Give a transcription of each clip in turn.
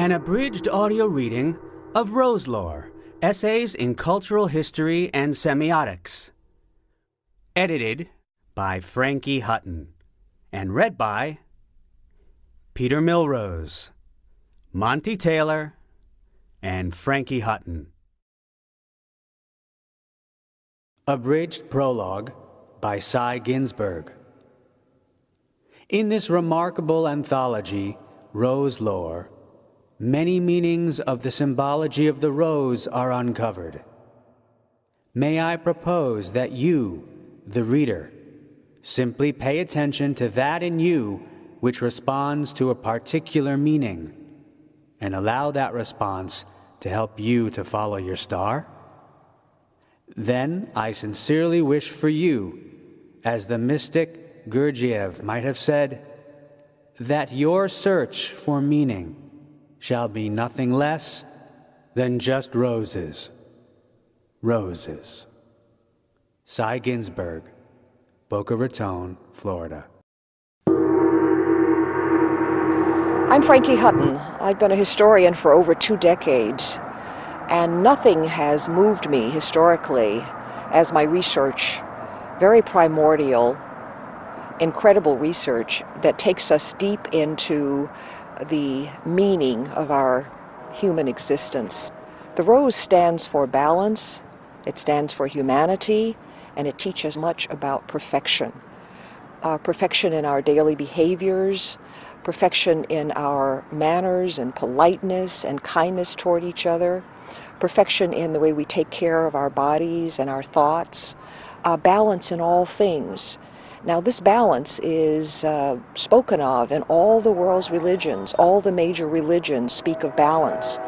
An abridged audio reading of Rose Lore, Essays in Cultural History and Semiotics. Edited by Frankie Hutton and read by Peter Milrose, Monty Taylor, and Frankie Hutton. Abridged Prologue by Cy Ginsberg. In this remarkable anthology, Rose Lore, many meanings of the symbology of the rose are uncovered. May I propose that you, the reader, simply pay attention to that in you which responds to a particular meaning, and allow that response to help you to follow your star? Then I sincerely wish for you, as the mystic Gurdjieff might have said, that your search for meaning shall be nothing less than just roses. Roses. Cy Ginsberg, Boca Raton, Florida. I'm Frankie Hutton. I've been a historian for over 2 decades, and nothing has moved me historically as my research, very primordial, incredible research that takes us deep into the meaning of our human existence. The rose stands for balance, it stands for humanity, and it teaches much about perfection. Perfection in our daily behaviors, perfection in our manners and politeness and kindness toward each other, perfection in the way we take care of our bodies and our thoughts, balance in all things. Now, this balance is spoken of in all the world's religions. All the major religions speak of balance.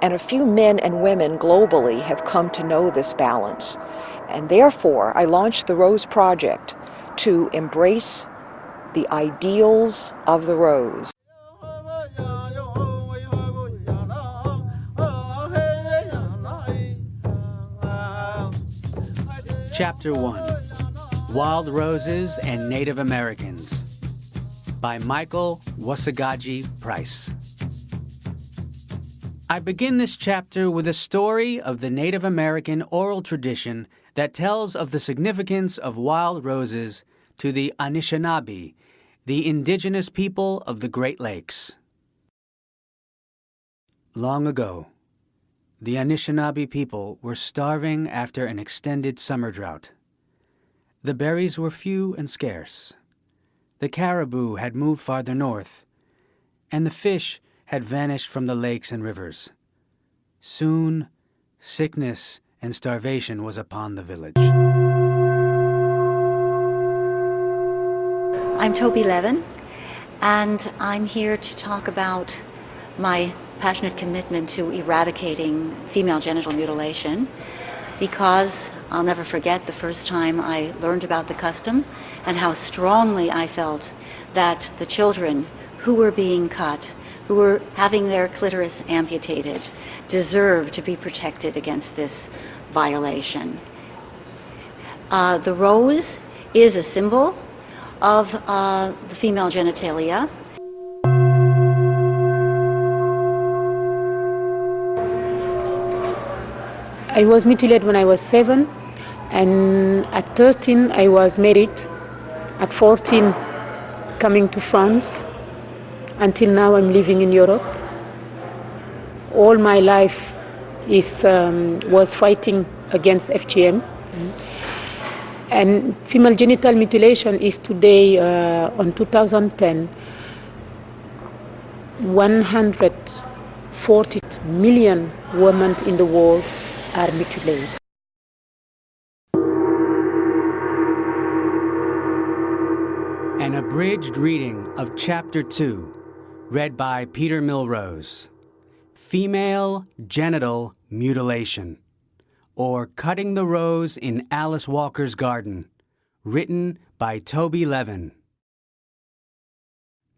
And a few men and women globally have come to know this balance. And therefore, I launched the Rose Project to embrace the ideals of the rose. Chapter 1. Wild Roses and Native Americans by Michael Wasagaji Price. I begin this chapter with a story of the Native American oral tradition that tells of the significance of wild roses to the Anishinaabe, the indigenous people of the Great Lakes. Long ago, the Anishinaabe people were starving after an extended summer drought. The berries were few and scarce. The caribou had moved farther north, and the fish had vanished from the lakes and rivers. Soon, sickness and starvation was upon the village. I'm Toby Levin, and I'm here to talk about my passionate commitment to eradicating female genital mutilation, because I'll never forget the first time I learned about the custom and how strongly I felt that the children who were being cut, who were having their clitoris amputated, deserved to be protected against this violation. The rose is a symbol of the female genitalia. I was mutilated when I was 7, and at 13 I was married. At 14, coming to France. Until now, I'm living in Europe. All my life was fighting against FGM. And female genital mutilation is today, on 2010, 140 million women in the world are mutilated. An abridged reading of Chapter 2, read by Peter Milrose. Female Genital Mutilation, or Cutting the Rose in Alice Walker's Garden, written by Toby Levin.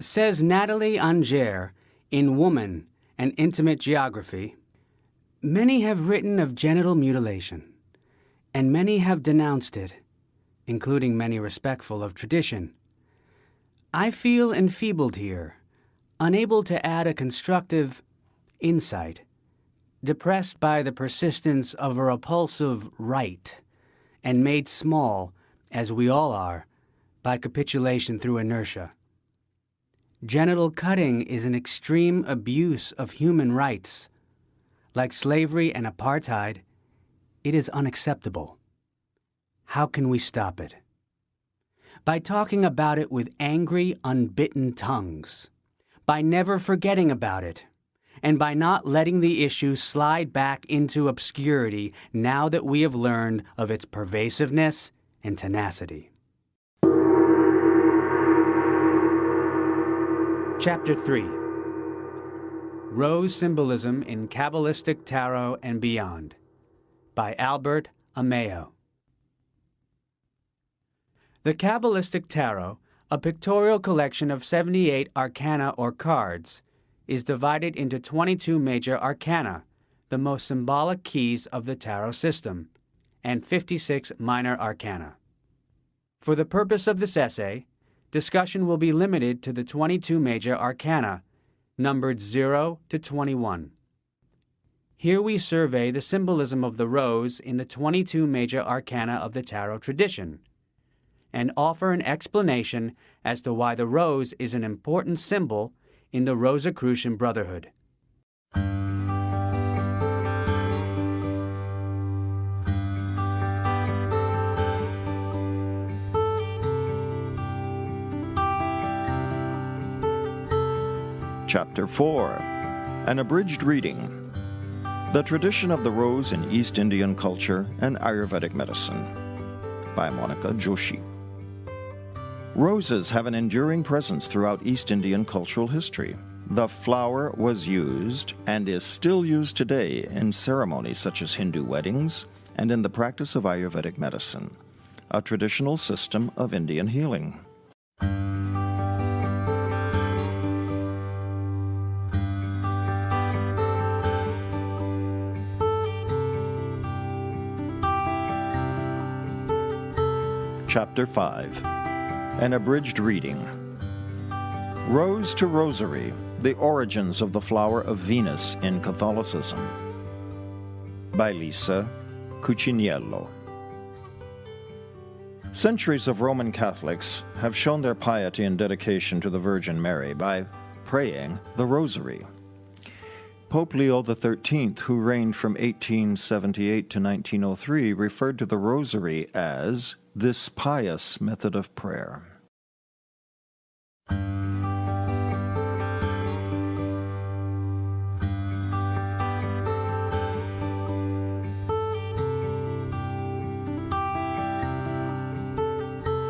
Says Natalie Anger in Woman, An Intimate Geography, many have written of genital mutilation, and many have denounced it, including many respectful of tradition. I feel enfeebled here, unable to add a constructive insight, depressed by the persistence of a repulsive right, and made small, as we all are, by capitulation through inertia. Genital cutting is an extreme abuse of human rights. Like slavery and apartheid, it is unacceptable. How can we stop it? By talking about it with angry, unbitten tongues, by never forgetting about it, and by not letting the issue slide back into obscurity now that we have learned of its pervasiveness and tenacity. Chapter 3. Rose Symbolism in Kabbalistic Tarot and Beyond, by Albert Ameo. The Kabbalistic Tarot, a pictorial collection of 78 arcana or cards, is divided into 22 major arcana, the most symbolic keys of the tarot system, and 56 minor arcana. For the purpose of this essay, discussion will be limited to the 22 major arcana, numbered 0 to 21. Here we survey the symbolism of the rose in the 22 major arcana of the tarot tradition, and offer an explanation as to why the rose is an important symbol in the Rosicrucian Brotherhood. Chapter 4. An abridged reading. The Tradition of the Rose in East Indian Culture and Ayurvedic Medicine, by Monica Joshi. Roses have an enduring presence throughout East Indian cultural history. The flower was used and is still used today in ceremonies such as Hindu weddings and in the practice of Ayurvedic medicine, a traditional system of Indian healing. Chapter 5. An abridged reading. Rose to Rosary, the Origins of the Flower of Venus in Catholicism, by Lisa Cuciniello. Centuries of Roman Catholics have shown their piety and dedication to the Virgin Mary by praying the Rosary. Pope Leo XIII, who reigned from 1878 to 1903, referred to the Rosary as this pious method of prayer.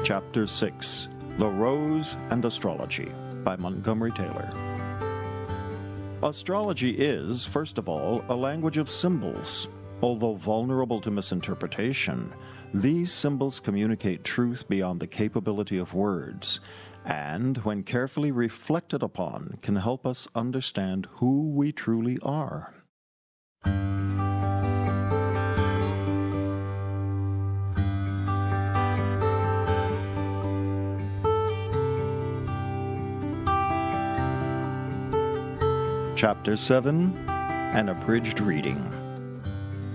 Chapter 6. The Rose and Astrology, by Montgomery Taylor. Astrology is, first of all, a language of symbols. Although vulnerable to misinterpretation, these symbols communicate truth beyond the capability of words, and, when carefully reflected upon, can help us understand who we truly are. Chapter 7. An abridged reading.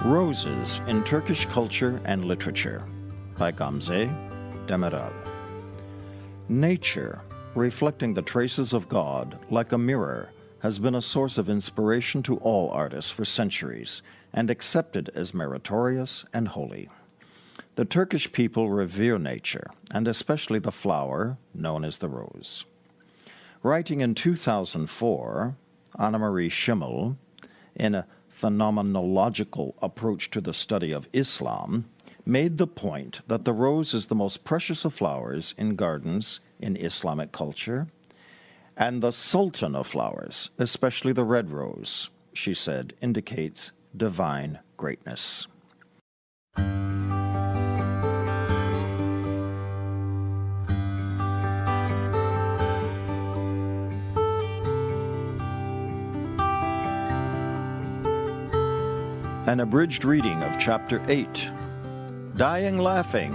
Roses in Turkish Culture and Literature, by Gamze Demiral. Nature, reflecting the traces of God like a mirror, has been a source of inspiration to all artists for centuries and accepted as meritorious and holy. The Turkish people revere nature, and especially the flower known as the rose. Writing in 2004, Annemarie Schimmel, in a phenomenological approach to the study of Islam, made the point that the rose is the most precious of flowers in gardens in Islamic culture, and the sultan of flowers, especially the red rose, she said, indicates divine greatness. An abridged reading of Chapter 8, Dying Laughing,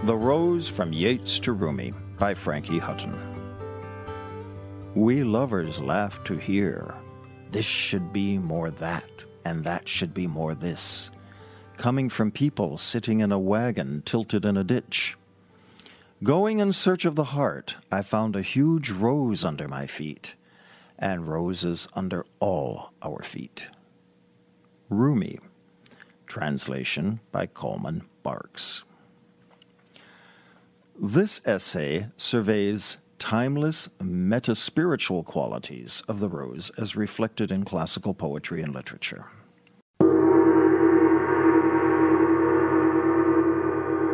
The Rose from Yeats to Rumi, by Frankie Hutton. We lovers laugh to hear, this should be more that, and that should be more this, coming from people sitting in a wagon tilted in a ditch. Going in search of the heart, I found a huge rose under my feet, and roses under all our feet. Rumi. Translation by Coleman Barks. This essay surveys timeless meta-spiritual qualities of the rose as reflected in classical poetry and literature.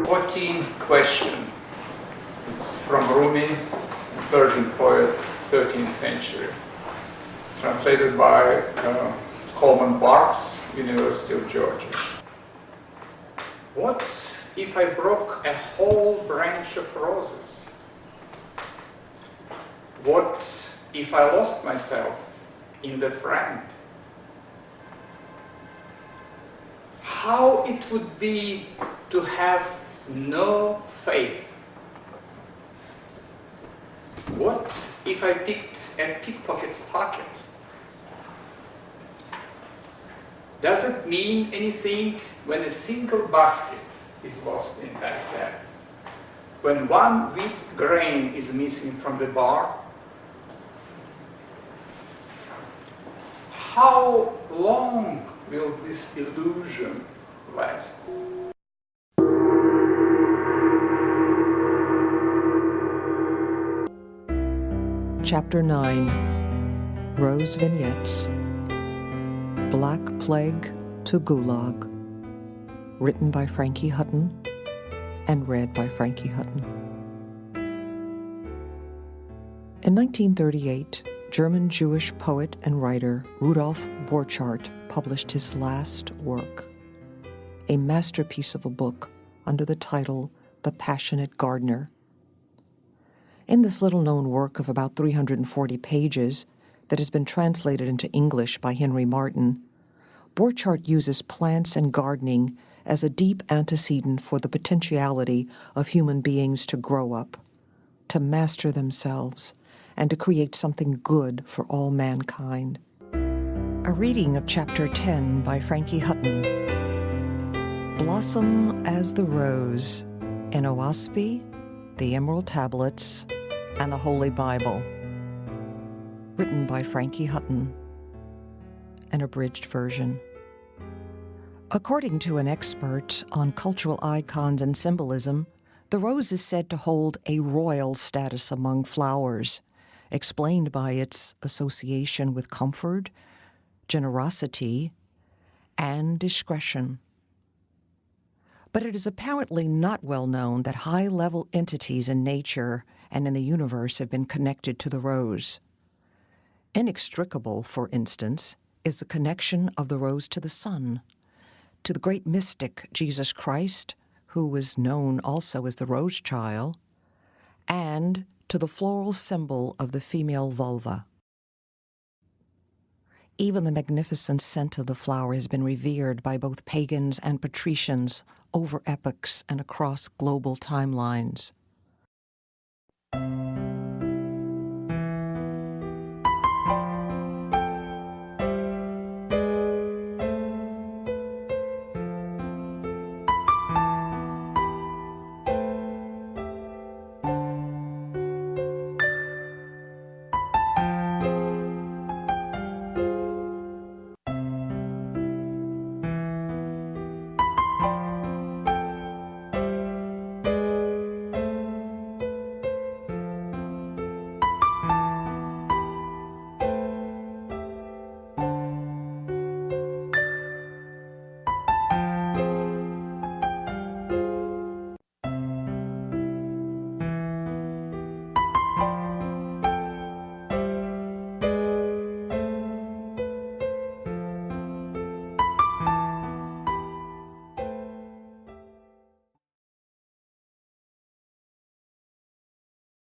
14th question. It's from Rumi, Persian poet, 13th century. Translated by Coleman Barks, University of Georgia. What if I broke a whole branch of roses? What if I lost myself in the friend? How it would be to have no faith? What if I picked a pickpocket's pocket? Does it mean anything when a single basket is lost in Baghdad? When one wheat grain is missing from the bar? How long will this illusion last? Chapter 9, Rose Vignettes. Black Plague to Gulag. Written by Frankie Hutton and read by Frankie Hutton. In 1938, German Jewish poet and writer Rudolf Borchardt published his last work, a masterpiece of a book under the title The Passionate Gardener. In this little-known work of about 340 pages that has been translated into English by Henry Martin, Borchardt uses plants and gardening as a deep antecedent for the potentiality of human beings to grow up, to master themselves, and to create something good for all mankind. A reading of Chapter 10 by Frankie Hutton. Blossom as the Rose in Oahspe, the Emerald Tablets, and the Holy Bible. Written by Frankie Hutton. An abridged version. According to an expert on cultural icons and symbolism, the rose is said to hold a royal status among flowers, explained by its association with comfort, generosity, and discretion. But it is apparently not well known that high-level entities in nature and in the universe have been connected to the rose. Inextricable, for instance, is the connection of the rose to the sun, to the great mystic Jesus Christ, who was known also as the Rose Child, and to the floral symbol of the female vulva. Even the magnificent scent of the flower has been revered by both pagans and patricians over epochs and across global timelines.